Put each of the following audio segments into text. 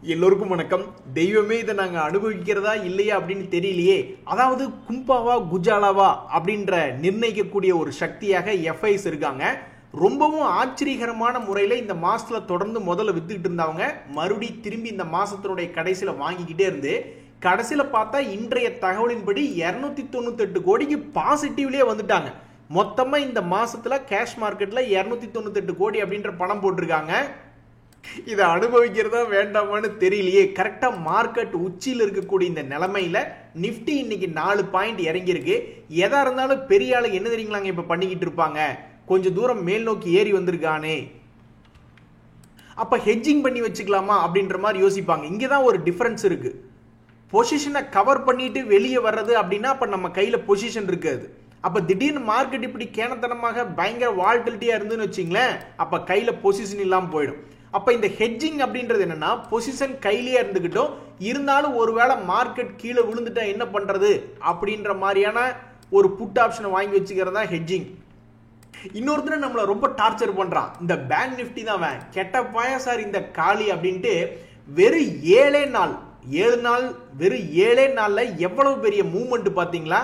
எல்லோருக்கும் வணக்கம். தெய்வமே இதை நாங்க அனுபவிக்கிறதா இல்லையா அப்படின்னு தெரியலையே. அதாவது கும்பாவா குஜாலாவா அப்படின்ற நிர்ணயிக்கக்கூடிய ஒரு சக்தியாக எஃப்ஐஸ் இருக்காங்க. ரொம்பவும் ஆச்சரியகரமான முறையில் இந்த மாசத்துல தொடர்ந்து முதல்ல வித்துக்கிட்டு இருந்தவங்க மறுபடி திரும்பி இந்த மாசத்தினுடைய கடைசியில வாங்கிக்கிட்டே இருந்து கடைசியில பார்த்தா இன்றைய தகவலின்படி 298 கோடிக்கு பாசிட்டிவ்லயே வந்துட்டாங்க. மொத்தமா இந்த மாசத்துல கேஷ் மார்க்கெட்ல 298 கோடி அப்படின்ற பணம் போட்டிருக்காங்க. இதை அனுபவிக்கிறதா வேண்டாமான்னு தெரியலையே. கரெக்டா மார்க்கெட் உச்சியில் இருக்கக்கூடிய இந்த நிலைமையில நிப்டி இன்னைக்கு 4 பாயிண்ட் இறங்கியிருக்கு. எதா இருந்தாலும் பெரிய ஆளு என்ன தெரியுங்களாங்க இப்ப பண்ணிக்கிட்டு இருப்பாங்க, கொஞ்சம் தூரம் மேல் நோக்கி ஏறி வந்திருக்கானே, அப்ப ஹெட்ஜிங் பண்ணி வச்சுக்கலாமா அப்படின்ற மாதிரி யோசிப்பாங்க. இங்கதான் ஒரு டிஃபரன்ஸ் இருக்கு. பொசிஷனை கவர் பண்ணிட்டு வெளியே வர்றது அப்படின்னா அப்ப நம்ம கையில பொசிஷன் இருக்காது. அப்ப திடீர்னு மார்க்கெட் இப்படி கேனத்தனமாக பயங்கர வால்டிலிட்டியா இருந்துன்னு வச்சுங்களேன், அப்ப கையில பொசிஷன் இல்லாம போயிடும். அப்ப இந்த ஹெட்ஜிங் அப்படின்றது என்னன்னா பொசிஷன் கையிலேயே இருந்துகிட்டோம், இருந்தாலும் ஒருவேளை மார்க்கெட் கீழே விழுந்துட்டா என்ன பண்றது அப்படின்ற மாதிரியான ஒரு புட் ஆப்ஷனை வாங்கி வச்சுக்கிறதா ஹெட்ஜிங். இன்னொருத்தர் நம்மள ரொம்ப டார்ச்சர் பண்றான். இந்த பேங்க் நிப்டி தான் கெட்ட பாயா சார் இந்த காளி அப்படின்ட்டு வெறும் 7 நாள் வெறும் 7 நாள்ல எவ்வளவு பெரிய மூவ்மெண்ட் பாத்தீங்களா.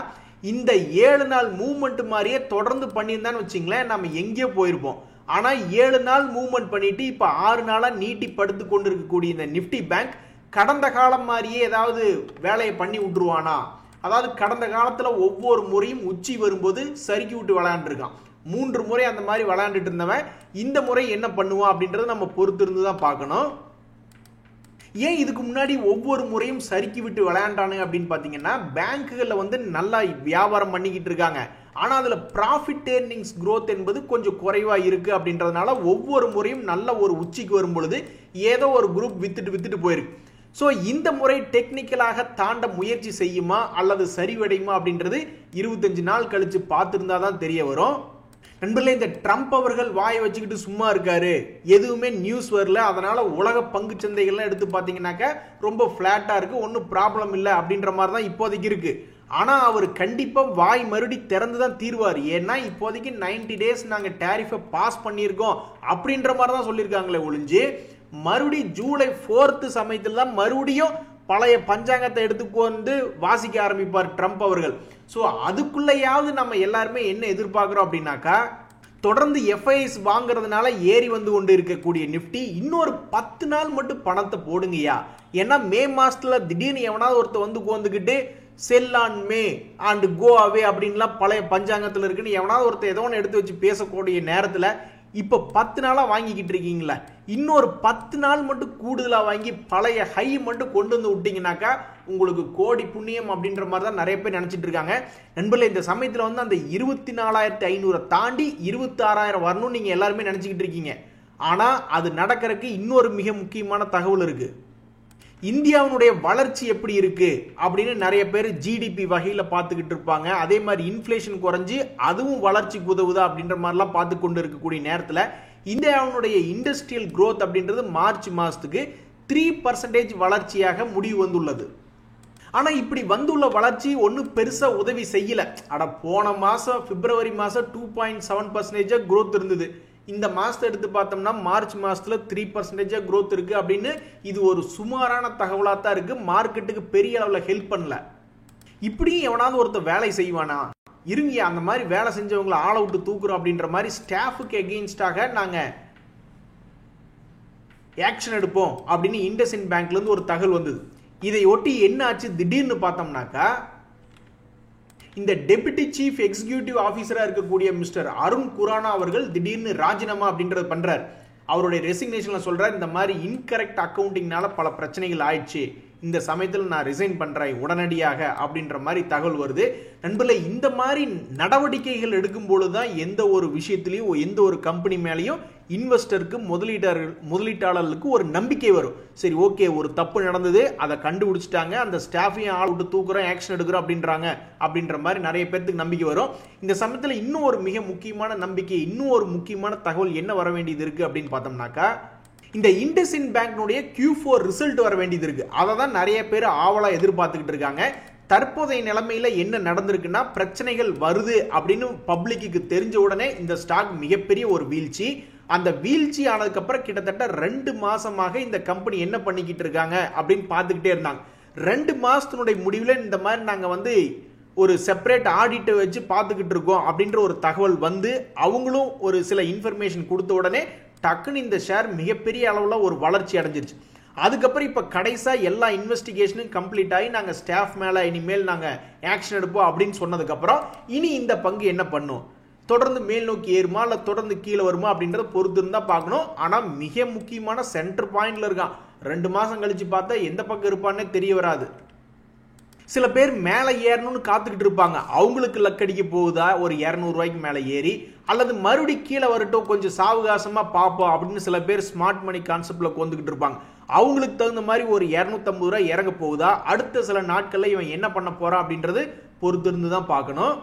இந்த 7 நாள் மூவ்மெண்ட் மாதிரியே தொடர்ந்து பண்ணியிருந்தான்னு வச்சுங்களேன், நம்ம எங்கேயோ போயிருப்போம். ஆனா 7 நாள் மூவ்மெண்ட் பண்ணிட்டு இப்ப 6 நாளா நீட்டி படுத்து கொண்டு இருக்கக்கூடிய இந்த நிப்டி பேங்க் கடந்த காலம் மாதிரியே ஏதாவது வேலையை பண்ணி விட்டுருவானா? அதாவது கடந்த காலத்துல ஒவ்வொரு முறையும் உச்சி வரும்போது சறுக்கி விட்டு விளையாண்டுருக்கான். 3 முறை அந்த மாதிரி விளையாண்டுட்டு இருந்தவன் இந்த முறை என்ன பண்ணுவான் அப்படின்றத நம்ம பொறுத்து இருந்துதான் பார்க்கணும். ஏன் இதுக்கு முன்னாடி ஒவ்வொரு முறையும் சறுக்கி விட்டு விளையாண்டானு அப்படின்னு பாத்தீங்கன்னா, பேங்குகள்ல நல்லா வியாபாரம் பண்ணிக்கிட்டு இருக்காங்க. ஆனா அதுல ப்ராஃபிட் ஏர்னிங்ஸ் growth என்பது கொஞ்சம் குறைவா இருக்கு. அப்படின்றதுனால ஒவ்வொரு முறையும் நல்ல ஒரு உச்சிக்கு வரும் பொழுது ஏதோ ஒரு குரூப் வித்துட்டு போயிருக்கு. சோ இந்த முறை டெக்னிக்கலாக தாண்ட முயற்சி செய்யுமா அல்லது சரிவடையுமா அப்படின்றது 25 நாள் கழிச்சு பார்த்திருந்தாதான் தெரிய வரும். நண்பர்களே, இந்த ட்ரம்ப் அவர்கள் வாயை வச்சுக்கிட்டு சும்மா இருக்காரு, எதுவுமே நியூஸ் வரல, அதனால உலக பங்கு சந்தைகள்லாம் எடுத்து பாத்தீங்கன்னாக்க ரொம்ப பிளாட்டா இருக்கு, ஒன்னும் ப்ராப்ளம் இல்லை அப்படின்ற மாதிரி தான் இப்போதைக்கு இருக்கு. ஆனா அவர் கண்டிப்பா வாய் மறுபடி திறந்துதான் தீர்வார். ஏன்னா இப்போதைக்கு 90 டேஸ் நாங்க டேரிஃபை பாஸ் பண்ணியிருக்கோம் அப்படின்ற மாதிரி தான் சொல்லியிருக்காங்களே ஒழிஞ்சு மறுபடி ஜூலை 4 சமயத்தில் தான் மறுபடியும் பழைய பஞ்சாங்கத்தை எடுத்துக்கொண்டு வாசிக்க ஆரம்பிப்பார் ட்ரம்ப் அவர்கள். ஸோ அதுக்குள்ளையாவது நம்ம எல்லாருமே என்ன எதிர்பார்க்கிறோம் அப்படின்னாக்கா, தொடர்ந்து எஃப்ஐஎஸ் வாங்குறதுனால ஏறி வந்து கொண்டு இருக்கக்கூடிய நிப்டி இன்னொரு 10 நாள் மட்டும் பணத்தை போடுங்கயா. ஏன்னா மே மாசத்துல திடீர்னு எவனாவது ஒருத்தர் வந்து கோந்துக்கிட்டு செல் ஆன் மே அண்ட் கோ அவே அப்படின்லாம் பழைய பஞ்சாங்கத்தில் இருக்குன்னு எவனாவது ஒருத்தர் ஏதோ ஒன்று எடுத்து வச்சு பேசக்கூடிய நேரத்தில் இப்ப 10 நாளா வாங்கிக்கிட்டு இருக்கீங்களா, இன்னொரு 10 நாள் மட்டும் கூடுதலா வாங்கி பழைய ஹை மட்டும் கொண்டு வந்து விட்டீங்கன்னாக்கா உங்களுக்கு கோடி புண்ணியம் அப்படின்ற மாதிரி தான் நிறைய பேர் நினைச்சிட்டு இருக்காங்க. நண்பர்களே, இந்த சமயத்துல அந்த 24,500 தாண்டி 26,000 வரணும்னு நீங்க எல்லாருமே நினைச்சுக்கிட்டு இருக்கீங்க. ஆனா அது நடக்கிறதுக்கு இன்னொரு மிக முக்கியமான தகவல் இருக்கு. இந்தியாவுடைய வளர்ச்சி எப்படி இருக்கு அப்படின்னு நிறைய பேர் ஜிடிபி வகையில பார்த்துக்கிட்டு இருப்பாங்க. அதே மாதிரி இன்ஃபிளேஷன் குறைஞ்சு அதுவும் வளர்ச்சிக்கு உதவுதா அப்படின்ற மாதிரிலாம் பார்த்து கொண்டு இருக்கக்கூடிய நேரத்தில் இந்தியாவுடைய இண்டஸ்ட்ரியல் growth அப்படின்றது மார்ச் மாசத்துக்கு 3% வளர்ச்சியாக முடிவு வந்துள்ளது. ஆனா இப்படி வந்துள்ள வளர்ச்சி ஒன்னும் பெருசா உதவி செய்யல. போன மாசம் பிப்ரவரி மாசம் 2.7% growth இருந்தது. இந்த மாசத்தை எடுத்து பார்த்தோம்னா மார்ச் மாசத்துல 3% growth இருக்கு அப்படின்னு இது ஒரு சுமாரான தகவலா தான் இருக்கு. மார்க்கெட்டுக்கு பெரிய அளவுல ஹெல்ப் பண்ணல. இப்படியும் எவனாவது ஒருத்தர் வேலை செய்வானா? இருங்க, அந்த மாதிரி வேலை செஞ்சவங்களை ஆள விட்டு தூக்குறோம் அப்படின்ற மாதிரி ஸ்டாஃபுக்கு எகெயின்ஸ்டாக நாங்க ஆக்ஷன் எடுப்போம் அப்படின்னு இண்டஸ்இண்ட் பேங்க்ல இருந்து ஒரு தகவல் வந்தது. இதை ஒட்டி என்ன ஆச்சு திடீர்னு பார்த்தோம்னாக்கா, இந்த டெபுட்டி சீஃப் எக்ஸிகியூட்டிவ் ஆபீசரா இருக்கக்கூடிய மிஸ்டர் அருண் குரானா அவர்கள் திடீர்னு ராஜினாமா அப்படின்றது பண்றார். அவருடைய ரெசிக்னேஷன்ல சொல்றார், இந்த மாதிரி இன்கரெக்ட் அக்கவுண்டிங்னால பல பிரச்சனைகள் ஆயிடுச்சு, இந்த சமயத்தில் நான் ரிசைன் பண்றேன் உடனடியாக அப்படின்ற மாதிரி தகவல் வருது. நண்பர்களே, இந்த மாதிரி நடவடிக்கைகள் எடுக்கும் பொழுதுதான் எந்த ஒரு விஷயத்திலையும் எந்த ஒரு கம்பெனி மேலேயும் இன்வெஸ்டருக்கு முதலீட்டாளர்களுக்கு ஒரு நம்பிக்கை வரும். சரி, ஓகே, ஒரு தப்பு நடந்தது, அதை கண்டுபிடிச்சிட்டாங்க, அந்த ஸ்டாஃபையும் ஆள் விட்டு தூக்குறோம், ஆக்ஷன் எடுக்கிறோம் அப்படின்ற மாதிரி நிறைய பேருக்கு நம்பிக்கை வரும். இந்த சமயத்தில் இன்னும் ஒரு மிக முக்கியமான நம்பிக்கை, இன்னும் ஒரு முக்கியமான தகவல் என்ன வர வேண்டியது இருக்கு அப்படின்னு பார்த்தோம்னாக்கா, இந்த இண்டஸ்இண்ட் பேங்க்னுடைய Q4 ரிசல்ட் வர வேண்டியது இருக்கு. அதை தான் நிறைய பேர் ஆவலா எதிர்பார்த்துக்கிட்டு இருக்காங்க. தற்போதைய நிலைமையில என்ன நடந்திருக்குன்னா, பிரச்சனைகள் வருது அப்படின்னு பப்ளிக்கு தெரிஞ்ச உடனே இந்த ஸ்டாக் மிகப்பெரிய ஒரு வீழ்ச்சி. அந்த வீழ்ச்சி ஆனதுக்கு அப்புறம் கிட்டத்தட்ட 2 மாசமாக இந்த கம்பெனி என்ன பண்ணிக்கிட்டு இருக்காங்க அப்படின்னு பார்த்துக்கிட்டே இருந்தாங்க. 2 மாசத்தினுடைய முடிவில் இந்த மாதிரி நாங்க வந்து ஒரு செப்பரேட் ஆடிட்டை வச்சு பார்த்துக்கிட்டு இருக்கோம் அப்படின்ற ஒரு தகவல் வந்து அவங்களும் ஒரு சில இன்ஃபர்மேஷன் கொடுத்த உடனே டக்குன்னு இந்த ஷேர் மிகப்பெரிய அளவில் ஒரு வளர்ச்சி அடைஞ்சிருச்சு. அதுக்கப்புறம் இப்போ கடைசா எல்லா இன்வெஸ்டிகேஷனும் கம்ப்ளீட் ஆகி நாங்கள் ஸ்டாஃப் மேலே இனிமேல் நாங்கள் ஆக்ஷன் எடுப்போம் அப்படின்னு சொன்னதுக்கப்புறம் இனி இந்த பங்கு என்ன பண்ணும், தொடர்ந்து மேல் நோக்கி ஏறுமா இல்லை தொடர்ந்து கீழே வருமா அப்படின்றத பொறுத்து இருந்தால் பார்க்கணும். ஆனால் மிக முக்கியமான சென்டர் பாயிண்ட்ல இருக்கான். 2 மாசம் கழிச்சு பார்த்தா எந்த பக்கம் இருப்பான்னே தெரிய வராது. சில பேர் மேலே ஏறணும்னு காத்துக்கிட்டு இருப்பாங்க. அவங்களுக்கு லக்கடிக்க போகுதா ஒரு 200 ரூபாய்க்கு மேலே ஏறி, அல்லது மறுபடி கீழே வரட்டும் கொஞ்சம் சாவகாசமா பார்ப்போம் அப்படின்னு சில பேர் ஸ்மார்ட் மணி கான்செப்ட்ல கொண்டுகிட்டு இருப்பாங்க. அவங்களுக்கு தகுந்த மாதிரி ஒரு 250 ரூபாய் இறங்க போகுதா, அடுத்த சில நாட்கள்ல இவன் என்ன பண்ண போறான் அப்படின்றது பொறுத்து இருந்து தான் பார்க்கணும்.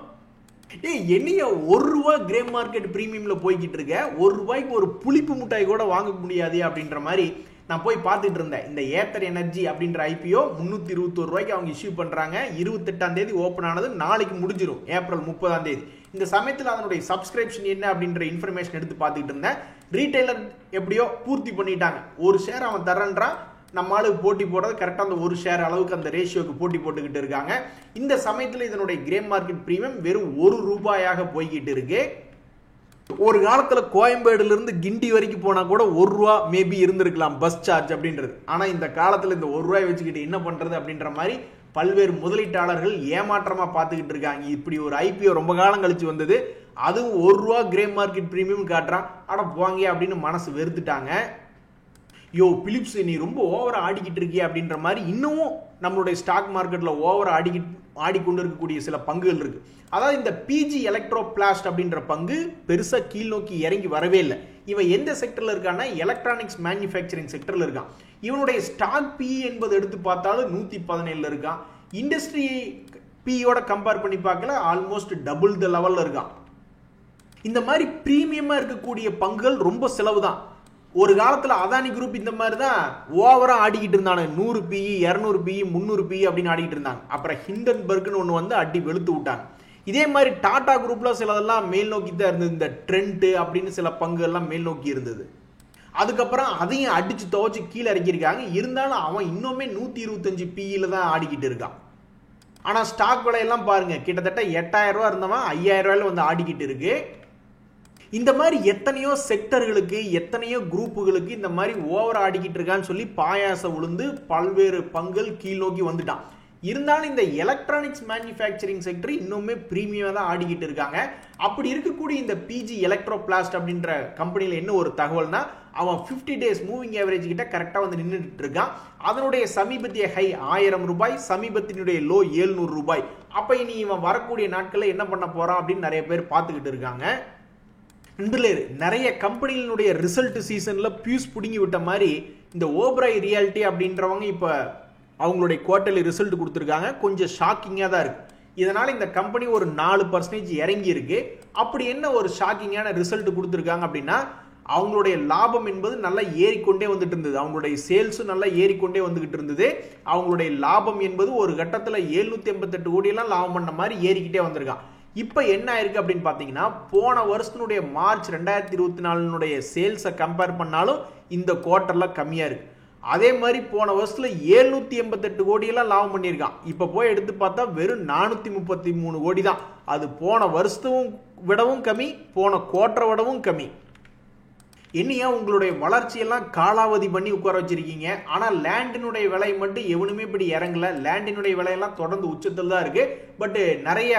என்னைய 1 ரூபா கிரே மார்க்கெட் பிரீமியம்ல போய்கிட்டு இருக்க, 1 ரூபாய்க்கு ஒரு புளிப்பு மிட்டாய் கூட வாங்க முடியாது அப்படின்ற மாதிரி நான் போய் பார்த்துட்டு இருந்தேன். இந்த ஏத்தர் எனர்ஜி அப்படின்ற ஐபிஓ 321 ரூபாய்க்கு அவங்க இஷ்யூ பண்றாங்க. 28ஆம் தேதி ஓபன் ஆனது, நாளைக்கு முடிஞ்சிடும் ஏப்ரல் 30ஆம் தேதி. இந்த சமயத்தில் அதனுடைய சப்ஸ்கிரிப்ஷன் என்ன அப்படின்ற இன்ஃபர்மேஷன் எடுத்து பார்த்துக்கிட்டு இருந்தேன். ரீட்டைலர் எப்படியோ பூர்த்தி பண்ணிட்டாங்க. ஒரு ஷேர் அவன் தரன்றான், நம்ம ஆளுக்கு போட்டி போடுறது கரெக்டாக அந்த ஒரு ஷேர் அளவுக்கு அந்த ரேஷியோக்கு போட்டி போட்டுக்கிட்டு இருக்காங்க. இந்த சமயத்தில் இதனுடைய கிரே மார்க்கெட் பிரீமியம் வெறும் 1 ரூபாயாக போய்கிட்டு இருக்கு. ஒரு காலத்துல கோயம்பேடுல இருந்து கிண்டி வரைக்கும் போனா கூட 1 ரூபா மேபி இருந்திருக்கலாம் பஸ் சார்ஜ் அப்படின்றது. ஆனா இந்த காலத்துல இந்த 1 ரூபாய் வச்சுக்கிட்டு என்ன பண்றது அப்படின்ற மாதிரி பல்வேறு முதலீட்டாளர்கள் ஏமாற்றமா பார்த்துக்கிட்டு இருக்காங்க. இப்படி ஒரு ஐபிஓ ரொம்ப காலம் கழிச்சு வந்தது, அதுவும் 1 ரூபா கிரே மார்க்கெட் பிரீமியம் காட்டுறான். ஆனா போங்க அப்படின்னு மனசு வெறுத்துட்டாங்க. யோ பிலிப்ஸ் நீ ரொம்ப ஓவரா ஆடிக்கிட்டு இருக்கிய அப்படின்ற மாதிரி இன்னமும் நம்மளுடைய ஸ்டாக் மார்க்கெட்ல ஓவரா ஆடிக்கொண்டு இருக்கக்கூடிய சில பங்குகள் இருக்கு. அதாவது இந்த பிஜி எலக்ட்ரோ பிளாஸ்ட் அப்படின்ற பங்கு பெருசா கீழ் நோக்கி இறங்கி வரவே இல்லை. இவன் எந்த செக்டர்ல இருக்கான்னா எலக்ட்ரானிக்ஸ் மேனுஃபேக்சரிங் செக்டர்ல இருக்கான். இவனுடைய ஸ்டாக் பி என்பது எடுத்து பார்த்தாலும் 117 இருக்கான். இண்டஸ்ட்ரி பியோட கம்பேர் பண்ணி பார்க்கல ஆல்மோஸ்ட் டபுள் த லெவல்ல இருக்கான். இந்த மாதிரி பிரீமியமா இருக்கக்கூடிய பங்குகள் ரொம்ப செலவு தான். ஒரு காலத்துல அதானி குரூப் இந்த மாதிரி தான் ஓவரா ஆடிக்கிட்டு இருந்தாங்க. 100 பிஇ 200 பிஇ 300 பிஇ அப்படின்னு ஆடிக்கிட்டு இருந்தாங்க. அப்புறம் ஹிண்டன்பர்க்னு ஒன்று வந்து அடி வெளுத்து விட்டாங்க. இதே மாதிரி டாடா குரூப்ல சிலதெல்லாம் மேல் நோக்கி தான் இருந்தது. இந்த ட்ரெண்ட் அப்படின்னு சில பங்குகள்லாம் மேல் நோக்கி இருந்தது. அதுக்கப்புறம் அதையும் அடிச்சு துவச்சு கீழே இறக்கியிருக்காங்க. இருந்தாலும் அவன் இன்னுமே 125 பிஇல தான் ஆடிக்கிட்டு இருக்கான். ஆனா ஸ்டாக் விலையெல்லாம் பாருங்க, கிட்டத்தட்ட 8000 ரூபாய் இருந்தவன் 5000 ரூபாயில வந்து ஆடிக்கிட்டு இருக்கு. இந்த மாதிரி எத்தனையோ செக்டர்களுக்கு எத்தனையோ குரூப்புகளுக்கு இந்த மாதிரி ஓவர் ஆடிக்கிட்டு இருக்கான்னு சொல்லி பாயாசம் உளுந்து பல்வேறு பங்குகள் கீழ் நோக்கி வந்துட்டான். இருந்தாலும் இந்த எலக்ட்ரானிக்ஸ் மேனுஃபேக்சரிங் செக்டர் இன்னுமே பிரீமியமா தான் ஆடிக்கிட்டு இருக்காங்க. அப்படி இருக்கக்கூடிய இந்த பிஜி எலக்ட்ரோ பிளாஸ்ட் அப்படின்ற கம்பெனியில் என்ன ஒரு தகவல்னா, அவன் 50 டேஸ் மூவிங் ஆவரேஜ் கிட்ட கரெக்டா வந்து நின்றுட்டு இருக்கான். அதனுடைய சமீபத்திய ஹை 1000 ரூபாய், சமீபத்தினுடைய லோ 700 ரூபாய். அப்ப இனி இவன் வரக்கூடிய நாட்களில் என்ன பண்ண போறான் அப்படின்னு நிறைய பேர் பார்த்துக்கிட்டு இருக்காங்க. நிறைய கம்பெனிகளுடைய ரிசல்ட் சீசன்ல பியூஸ் புடுங்கி விட்ட மாதிரி இந்த ஓப்ராய் ரியாலிட்டி அப்படின்றவங்க இப்ப அவங்களுடைய குவார்டர்லி ரிசல்ட் கொடுத்துருக்காங்க. கொஞ்சம் ஷாக்கிங்காக தான் இருக்கு. இதனால இந்த கம்பெனி ஒரு 4% இறங்கி இருக்கு. அப்படி என்ன ஒரு ஷாக்கிங்கான ரிசல்ட் கொடுத்துருக்காங்க அப்படின்னா, அவங்களுடைய லாபம் என்பது நல்லா ஏறிக்கொண்டே வந்துட்டு இருந்தது. அவங்களுடைய சேல்ஸும் நல்லா ஏறிக்கொண்டே வந்துகிட்டு இருந்தது. அவங்களுடைய லாபம் என்பது ஒரு கட்டத்தில் 788 கோடியெல்லாம் லாபம் பண்ண மாதிரி ஏறிக்கிட்டே வந்திருக்கான். இப்ப என்ன ஆயிருக்கு அப்படின்னு பாத்தீங்கன்னா, போன வருஷத்தினுடைய மார்ச் 2024 சேல்ஸை கம்பேர் பண்ணாலும் இந்த குவார்டர்ல கம்மியா இருக்கு. அதே மாதிரி போன வருஷத்துல 788 கோடியெல்லாம் லாபம் பண்ணியிருக்கான். இப்ப போய் எடுத்து பார்த்தா வெறும் 433 கோடி தான். அது போன வருஷத்தும் விடவும் கம்மி, போன குவார்டர் விடவும் கம்மி. என்னையா உங்களுடைய வளர்ச்சியெல்லாம் காலாவதி பண்ணி உட்கார வச்சிருக்கீங்க. ஆனா லேண்டினுடைய விலை மட்டும் எவனுமே இப்படி இறங்கல. லேண்டினுடைய விலையெல்லாம் தொடர்ந்து உச்சத்தில் தான் இருக்கு. பட் நிறைய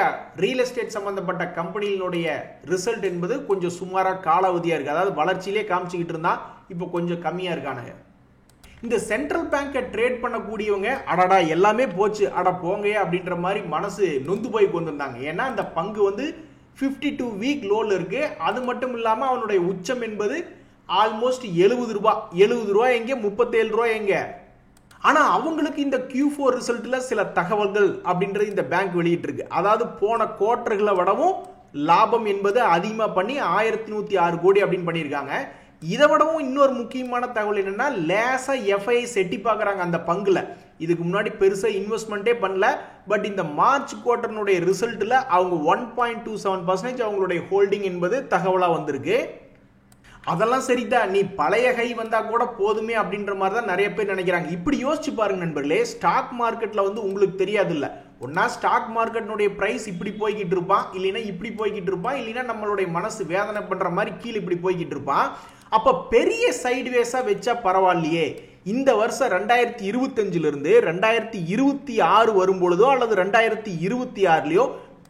ரியல் எஸ்டேட் சம்பந்தப்பட்ட கம்பெனிகளுடைய ரிசல்ட் என்பது கொஞ்சம் சுமாரா காலாவதியா இருக்கு. அதாவது வளர்ச்சியிலே காமிச்சுக்கிட்டு இருந்தா இப்போ கொஞ்சம் கம்மியா இருக்கானுங்க. இந்த சென்ட்ரல் பேங்கை ட்ரேட் பண்ணக்கூடியவங்க அடடா எல்லாமே போச்சு அட போங்க அப்படின்ற மாதிரி மனசு நொந்து போய் கொண்டு வந்தாங்க. ஏன்னா அந்த பங்கு வந்து 52 வீக் லோல இருக்கு. அது மட்டும் இல்லாம அவனுடைய உச்சம் என்பது ஆல்மோஸ்ட் 70 ரூபாய். 70 ரூபாய் எங்க, 37 ரூபாய் எங்க. ஆனா அவங்களுக்கு இந்த Q4 ரிசல்ட்ல சில தகவல்கள் அப்படின்றது இந்த பேங்க் வெளியிட்டு இருக்கு. அதாவது போன குவார்டர்களை விடவும் லாபம் என்பது அதிகமா பண்ணி 1106 கோடி அப்படின்னு பண்ணியிருக்காங்க. இதை விடவும் இன்னொரு முக்கியமான தகவல் என்னன்னா, லேசா எஃப்ஐஎஸ் எட்டி பார்க்குறாங்க அந்த பங்குல. இதுக்கு முன்னாடி பெருசா இன்வெஸ்ட்மெண்ட்டே பண்ணல. பட் இந்த மார்ச் குவார்டர்னுடைய ரிசல்ட்ல அவங்க 1.27% அவங்களுடைய ஹோல்டிங் என்பது தகவலா வந்திருக்கு. அதெல்லாம் சரிதான், நீ பழைய ஹை வந்தா கூட போதுமே அப்படின்ற மாதிரி தான் நிறைய பேர் நினைக்கிறாங்க. இப்படி யோசிச்சு பாருங்க நண்பர்களே, ஸ்டாக் மார்க்கெட்ல வந்து உங்களுக்கு தெரியாது இல்ல, ஒன்னா ஸ்டாக் மார்க்கெட்னுடைய பிரைஸ் இப்படி போய்கிட்டு இருப்பான், இல்லைன்னா இப்படி போய்கிட்டு இருப்பான், இல்லைன்னா நம்மளுடைய மனசு வேதனை பண்ற மாதிரி கீழே இப்படி போய்கிட்டு இருப்பான். அப்ப பெரிய சைடுவேஸா வச்சா பரவாயில்லையே, இந்த வருஷம் 2025 இருந்து 2026 வரும்பொழுதோ அல்லது 2026லயோ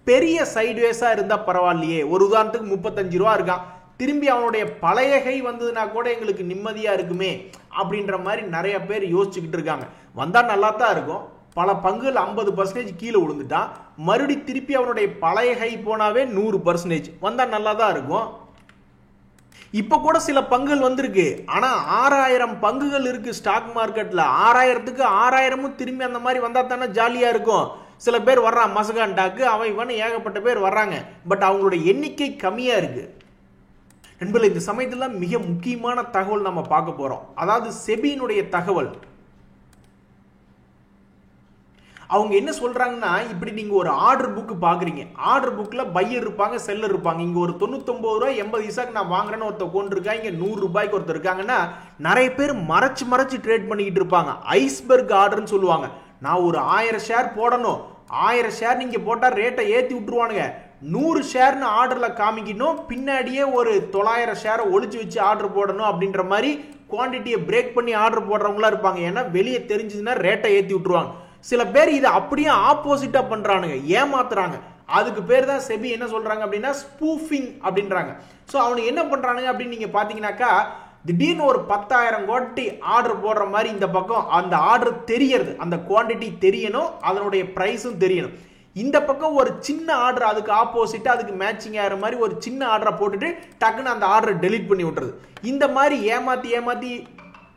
பெரிய சைடுவேஸா இருந்தா பரவாயில்லையே. ஒரு உதாரணத்துக்கு 35 ரூபா இருக்கான், திரும்பி அவனுடைய பழைய கை வந்ததுன்னா கூட எங்களுக்கு நிம்மதியா இருக்குமே அப்படின்ற மாதிரி நிறைய பேர் யோசிச்சுக்கிட்டு இருக்காங்க. வந்தா நல்லா தான் இருக்கும். பல பங்குகள் 50% கீழே விழுந்துட்டான், மறுபடி திருப்பி அவனுடைய பழைய கை போனாவே 100% வந்தா நல்லா தான் இருக்கும். இப்ப கூட சில பங்குகள் வந்திருக்கு, ஆனா 6000 பங்குகள் இருக்கு ஸ்டாக் மார்க்கெட்ல. 6000க்கு 6000 திரும்பி அந்த மாதிரி வந்தா தானே ஜாலியா இருக்கும். சில பேர் வர்றான் மசகான்டாக்கு, அவன் இவன் ஏகப்பட்ட பேர் வர்றாங்க, பட் அவங்களுடைய எண்ணிக்கை கம்மியா இருக்கு. நண்பர்களே, இந்த சமயத்துல மிக முக்கியமான தகவல் நம்ம பார்க்க போறோம். அதாவது செபியினுடைய தகவல். அவங்க என்ன சொல்றாங்கன்னா, இப்படி நீங்க ஒரு ஆர்டர் புக் பாக்குறீங்க, ஆர்டர் புக்ல பையர் இருப்பாங்க, செல்லர் இருப்பாங்க. இங்க ஒரு 99 ரூபாய் 80 பைசாக்கு நான் வாங்குறேன்னு ஒருத்தர் கொண்டு இருக்கா, இங்க 100 ரூபாய்க்கு ஒருத்தர் இருக்காங்கன்னா நிறைய பேர் மறைச்சு ட்ரேட் பண்ணிக்கிட்டு இருப்பாங்க. ஐஸ்பர்க் ஆர்டர்னு சொல்லுவாங்க. நான் ஒரு 1000 ஷேர் போடணும், 1000 ஷேர் நீங்க போட்டா ரேட்டை ஏத்தி விட்டுருவானுங்க, 100 ஷேர்னு ஆர்டர்ல காமிக்கணும், பின்னாடியே ஒரு 900 ஷேரை ஒளிச்சு வச்சு ஆர்டர் போடணும் அப்படின்ற மாதிரி குவான்டிட்டியை பிரேக் பண்ணி ஆர்டர் போடுறவங்களா இருப்பாங்க. ஏன்னா வெளியே தெரிஞ்சதுன்னா ரேட்டை ஏத்தி விட்டுருவாங்க. சில பேர் இதை அப்படியே ஆப்போசிட்டா பண்றானுங்க, ஏமாத்துறாங்க. அதுக்கு பேர் தான் செபி என்ன சொல்றாங்க அப்படின்னா ஸ்பூஃபிங் அப்படின்றாங்க. ஸோ அவனுக்கு என்ன பண்றானுங்க அப்படின்னு நீங்க பாத்தீங்கன்னாக்கா, திடீர்னு ஒரு 10,000 குவான்டிட்டி ஆர்டர் போடுற மாதிரி இந்த பக்கம் அந்த ஆர்டர் தெரியறது, அந்த குவான்டிட்டி தெரியணும், அதனுடைய பிரைஸும் தெரியணும். இந்த பக்கம் ஒரு சின்ன ஆர்டர் அதுக்கு ஆப்போசிட்டா அதுக்கு மேட்சிங் ஆகிற மாதிரி ஒரு சின்ன ஆர்டரை போட்டுட்டு டக்குன்னு அந்த ஆர்டரை டெலீட் பண்ணி விட்டுறது. இந்த மாதிரி ஏமாத்தி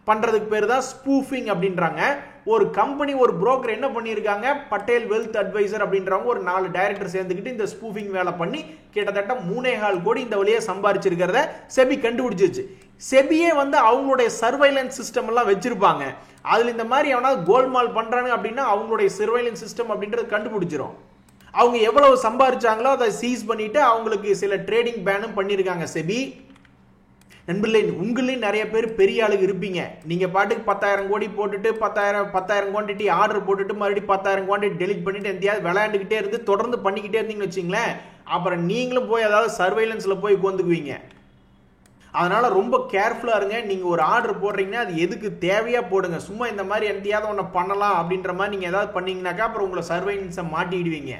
பண்றதுக்கு பேர் தான் ஸ்பூஃபிங் அப்படின்றாங்க. ஒரு கம்பெனி, ஒரு புரோக்கர் என்ன பண்ணியிருக்காங்க, பட்டேல் வெல்த் அட்வைசர் அப்படின்றவங்க ஒரு 4 டைரக்டர் சேர்ந்துக்கிட்டு இந்த ஸ்பூஃபிங் வேலை பண்ணி கிட்டத்தட்ட 3.25 கோடி இந்த வழியை சம்பாரிச்சிருக்கிறத செபி கண்டுபிடிச்சிருச்சு. செபியே வந்து அவங்களுடைய சர்வைலன்ஸ் சிஸ்டம் எல்லாம் வச்சிருப்பாங்க. அதுல இந்த மாதிரி எவனாவது கோல்மால் பண்றாங்க அப்படின்னா அவங்களுடைய சர்வைலன்ஸ் சிஸ்டம் அப்படின்றது கண்டுபிடிச்சிரும். அவங்க எவ்வளவு சம்பாரிச்சாங்களோ அதை சீஸ் பண்ணிட்டு அவங்களுக்கு சில ட்ரேடிங் பேனும் பண்ணியிருக்காங்க செபி. நண்பர்களே, உங்களையும் நிறைய பேர் பெரிய ஆளுங்க இருப்பீங்க. நீங்க பாட்டுக்கு 10,000 கோடி போட்டுட்டு 10,000 குவான்டிட்டி ஆர்டர் போட்டுட்டு மறுபடியும் 10,000 குவான்டிட்டி டெலிட் பண்ணிட்டு எந்தையாவது விளையாண்டுக்கிட்டே இருந்து தொடர்ந்து பண்ணிக்கிட்டே இருந்தீங்கன்னு வச்சுங்களேன், அப்புறம் நீங்களும் போய் அதாவது சர்வைலன்ஸ்ல போய் உட்காந்துக்குவீங்க. அதனால ரொம்ப கேர்ஃபுல்லா இருங்க. நீங்க ஒரு ஆர்டர் போடுறீங்கன்னா அது எதுக்கு தேவையா போடுங்க. சும்மா இந்த மாதிரி எந்தையாவது ஒன்று பண்ணலாம் அப்படின்ற மாதிரி நீங்க ஏதாவது பண்ணீங்கன்னாக்கா அப்புறம் உங்களை சர்வைலன்ஸை மாட்டிடுவீங்க.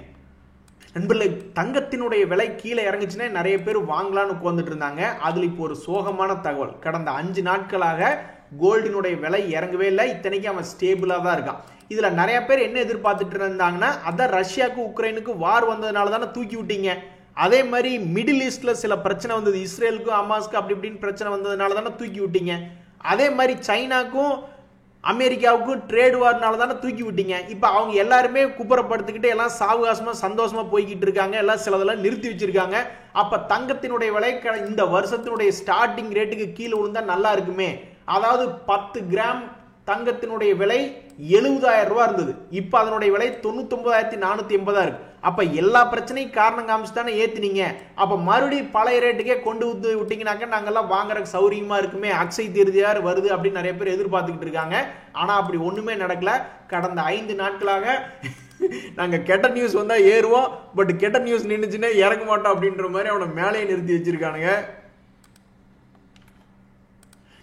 நண்பர்களே, தங்கத்தினுடைய விலை கீழே இறங்குச்சுன்னா நிறைய பேர் வாங்கலான்னு உட்கார்ந்துட்டு இருந்தாங்க. அதுல இப்போ ஒரு சோகமான தகவல். கடந்த 5 நாட்களாக கோல்டினுடைய விலை இறங்கவே இல்லை. இத்தனைக்கு அவன் ஸ்டேபிளா தான் இருக்கான். இதுல நிறைய பேர் என்ன எதிர்பார்த்துட்டு இருந்தாங்கன்னா, அதான் ரஷ்யாவுக்கு உக்ரைனுக்கு வார் வந்ததுனால தானே தூக்கி விட்டீங்க, அதே மாதிரி மிடில் ஈஸ்ட்ல சில பிரச்சனை வந்தது, இஸ்ரேலுக்கும் ஹமாஸ்க்கு அப்படி இப்படின்னு பிரச்சனை வந்ததுனால தானே தூக்கி விட்டீங்க, அதே மாதிரி சைனாக்கும் அமெரிக்காவுக்கும் ட்ரேட் வார்னால தானே தூக்கி விட்டீங்க. இப்ப அவங்க எல்லாருமே குப்புறப்படுத்திக்கிட்டு எல்லாம் சாவகாசமா சந்தோஷமா போய்கிட்டு இருக்காங்க, எல்லாம் சிலதெல்லாம் நிறுத்தி வச்சிருக்காங்க. அப்ப தங்கத்தினுடைய விலை இந்த வருஷத்தினுடைய ஸ்டார்டிங் ரேட்டுக்கு கீழே விழுந்தா நல்லா இருக்குமே. அதாவது 10 கிராம் தங்கத்தினுடைய விலை 70,000 ரூபாய் இருந்தது, இப்ப அதனுடைய விலை 99,480 இருக்கு. அப்ப எல்லா பிரச்சனையும் காரணம் காமிச்சு தானே ஏத்துனீங்க. அப்ப மறுபடியும் பழைய ரேட்டுக்கே கொண்டு வந்து விட்டீங்கன்னாக்க நாங்கெல்லாம் வாங்குறதுக்கு சௌரியமா இருக்குமே, அக்ஷய திருதியார் வருது அப்படின்னு நிறைய பேர் எதிர்பார்த்துக்கிட்டு இருக்காங்க. ஆனா அப்படி ஒண்ணுமே நடக்கல. கடந்த 5 நாட்களாக நாங்க கெட்ட நியூஸ் வந்தா ஏறுவோம், பட் கெட்ட நியூஸ் நின்னுச்சுன்னா இறங்க மாட்டோம் அப்படின்ற மாதிரி அவனை மேலேயே நிறுத்தி வச்சிருக்கானுங்க.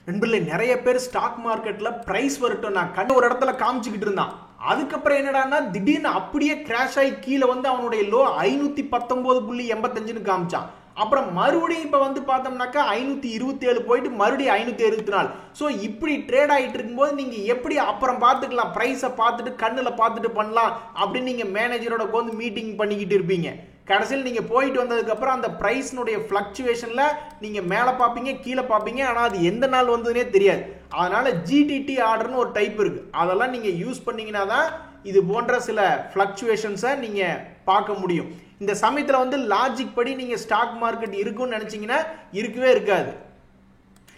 நண்பர்களே, நிறைய பேர் ஸ்டாக் மார்க்கெட்ல பிரைஸ் வரட்டும் நான் கண்டு ஒரு இடத்துல காமிச்சுக்கிட்டு இருந்தான். அதுக்கப்புறம் என்னடான்னா திடீர்னு அப்படியே கிராஷ் ஆகி கீழே வந்து அவனுடைய லோ 519.85 காமிச்சான். அப்புறம் மறுபடியும் இப்ப வந்து பார்த்தோம்னாக்கா 527 போயிட்டு மறுபடியும் 564. ஸோ இப்படி ட்ரேட் ஆகிட்டு இருக்கும்போது நீங்க எப்படி அப்புறம் பார்த்துக்கலாம், பிரைஸை பார்த்துட்டு கண்ணுல பார்த்துட்டு பண்ணலாம் அப்படின்னு நீங்க மேனேஜரோட உட்காந்து மீட்டிங் பண்ணிக்கிட்டு இருப்பீங்க. கடைசியில் நீங்க போயிட்டு வந்ததுக்கு அப்புறம் அந்த பிரைஸ்னுடைய பிளக்சுவேஷன்ல நீங்க மேலே பார்ப்பீங்க, கீழே பார்ப்பீங்க, ஆனா அது எந்த நாள் வந்ததுனே தெரியாது. அதனால ஜிடிடி ஆர்டர்னு ஒரு டைப் இருக்கு, அதெல்லாம் நீங்க யூஸ் பண்ணீங்கன்னா தான் இது போன்ற சில பிளக்சுவேஷன்ஸை நீங்க பார்க்க முடியும். இந்த சமயத்துல வந்து லாஜிக் படி நீங்க ஸ்டாக் மார்க்கெட் இருக்குன்னு நினைச்சீங்கன்னா இருக்கவே இருக்காது.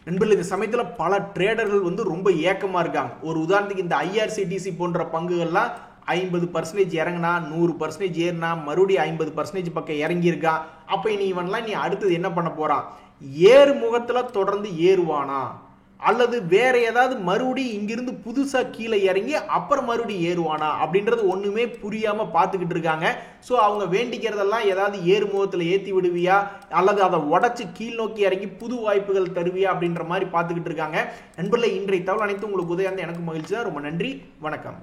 நண்பர்கள், இந்த சமயத்துல பல ட்ரேடர்கள் வந்து ரொம்ப ஏக்கமா இருக்காங்க. ஒரு உதாரணத்துக்கு இந்த ஐஆர்சிடிசி போன்ற பங்குகள்லாம் 50% இறங்கினா, 100% ஏறினா, மறுபடியும் 50% பக்கம் இறங்கி இருக்கா. அப்ப இவன்லாம் நீ அடுத்தது என்ன பண்ண போறான், ஏறு முகத்துல தொடர்ந்து ஏறுவானா, அல்லது வேற ஏதாவது மறுபடியும் இங்கிருந்து புதுசா கீழே இறங்கி அப்புறம் மறுபடியும் ஏறுவானா அப்படின்றது ஒண்ணுமே புரியாம பார்த்துக்கிட்டு இருக்காங்க. ஸோ அவங்க வேண்டிக்கிறதெல்லாம் ஏதாவது ஏறு முகத்துல ஏத்தி விடுவியா, அல்லது அதை உடச்சு கீழ் நோக்கி இறங்கி புது வாய்ப்புகள் தருவியா அப்படின்ற மாதிரி பார்த்துக்கிட்டு இருக்காங்க. நண்பர்களே, இன்றைய தகவல் அனைத்தும் உங்களுக்கு உதவியாக எனக்கு மகிழ்ச்சி தான். ரொம்ப நன்றி, வணக்கம்.